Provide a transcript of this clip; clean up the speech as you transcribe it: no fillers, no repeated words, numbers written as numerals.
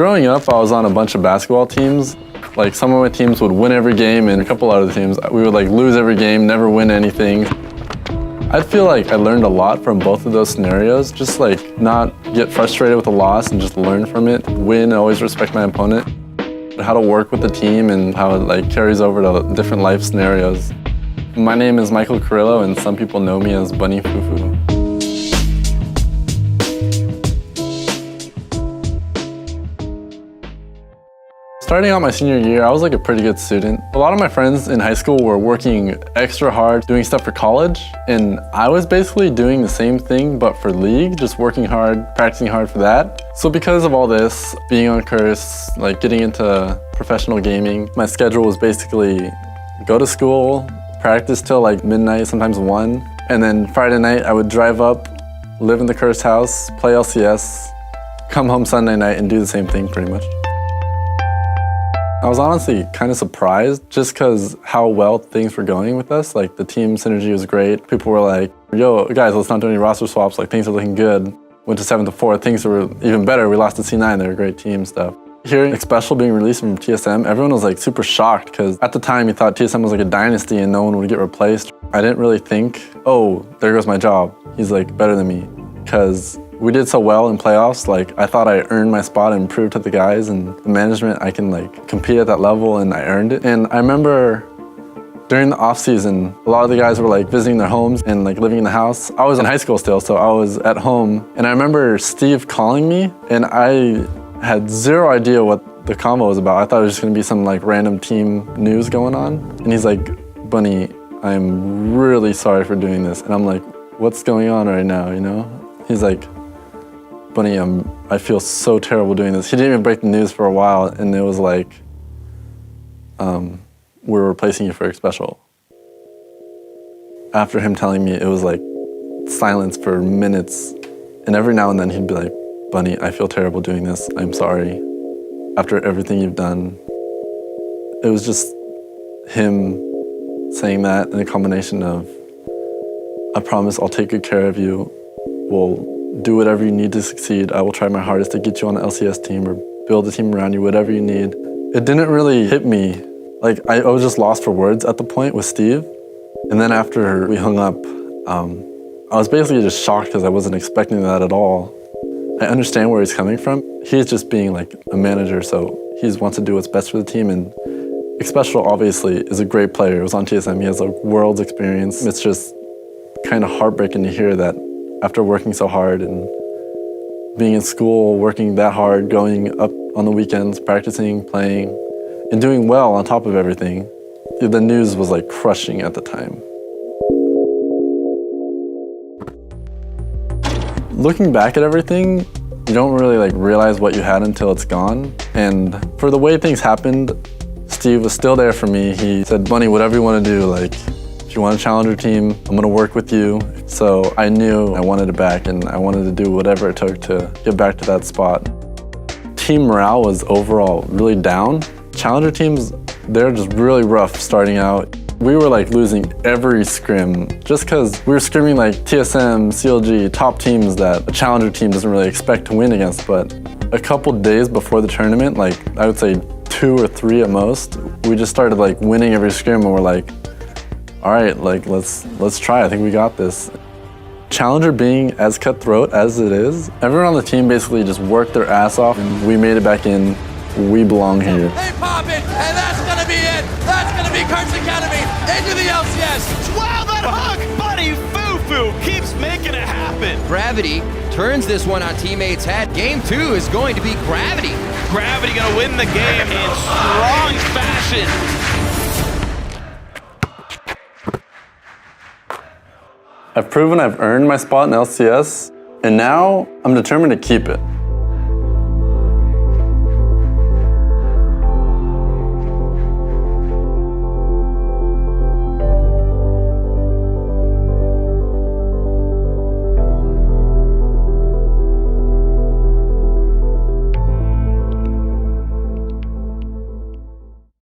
Growing up, I was on a bunch of basketball teams. Like some of my teams would win every game, and a couple other teams, we would like lose every game, never win anything. I feel like I learned a lot from both of those scenarios. Just like not get frustrated with a loss and just learn from it. Win, always respect my opponent. How to work with the team and how it like carries over to different life scenarios. My name is Michael Kurylo, and some people know me as Bunny FuFuu. Starting out my senior year, I was like a pretty good student. A lot of my friends in high school were working extra hard, doing stuff for college, and I was basically doing the same thing but for league, just working hard, practicing hard for that. So because of all this, being on Curse, like getting into professional gaming, my schedule was basically go to school, practice till like midnight, sometimes 1, and then Friday night I would drive up, live in the Curse house, play LCS, come home Sunday night and do the same thing pretty much. I was honestly kind of surprised just because how well things were going with us. Like the team synergy was great. People were like, yo, guys, let's not do any roster swaps. Like things are looking good. Went to 7-4, things were even better. We lost to C9, they were a great team stuff. Hearing Special being released from TSM, everyone was like super shocked because at the time you thought TSM was like a dynasty and no one would get replaced. I didn't really think, oh, there goes my job. He's like better than me. Because we did so well in playoffs, like I thought I earned my spot and proved to the guys and the management I can like compete at that level, and I earned it. And I remember during the off season, a lot of the guys were like visiting their homes and like living in the house. I was in high school still, so I was at home, and I remember Steve calling me, and I had zero idea what the convo was about. I thought it was just gonna be some like random team news going on. And he's like, Bunny, I'm really sorry for doing this. And I'm like, what's going on right now, you know? He's like, Bunny, I feel so terrible doing this. He didn't even break the news for a while, and it was like, we're replacing you for a Special. After him telling me, it was like silence for minutes, and every now and then he'd be like, Bunny, I feel terrible doing this. I'm sorry. After everything you've done. It was just him saying that in a combination of, I promise I'll take good care of you. We'll do whatever you need to succeed. I will try my hardest to get you on an LCS team or build a team around you, whatever you need. It didn't really hit me. Like I was just lost for words at the point with Steve. And then after we hung up, I was basically just shocked because I wasn't expecting that at all. I understand where he's coming from. He's just being like a manager, so he wants to do what's best for the team. And Special obviously is a great player. He was on TSM, he has a world's experience. It's just kind of heartbreaking to hear that after working so hard and being in school, working that hard, going up on the weekends, practicing, playing, and doing well on top of everything, the news was like crushing at the time. Looking back at everything, you don't really like realize what you had until it's gone. And for the way things happened, Steve was still there for me. He said, Bunny, whatever you want to do, like, if you want to challenge your team, I'm gonna work with you. So I knew I wanted it back, and I wanted to do whatever it took to get back to that spot. Team morale was overall really down. Challenger teams, they're just really rough starting out. We were like losing every scrim just because we were scrimming like TSM, CLG, top teams that a challenger team doesn't really expect to win against. But a couple days before the tournament, like I would say 2 or 3 at most, we just started like winning every scrim, and we're like, all right, like let's try. I think we got this. Challenger being as cutthroat as it is, everyone on the team basically just worked their ass off, and we made it back in. We belong here. They pop it, and that's gonna be it. That's gonna be Curse Academy into the LCS. Wow, that hook! Bunny FuFuu keeps making it happen. Gravity turns this one on teammates' head. Game 2 is going to be Gravity. Gravity gonna win the game in strong fashion. I've proven I've earned my spot in LCS, and now I'm determined to keep it.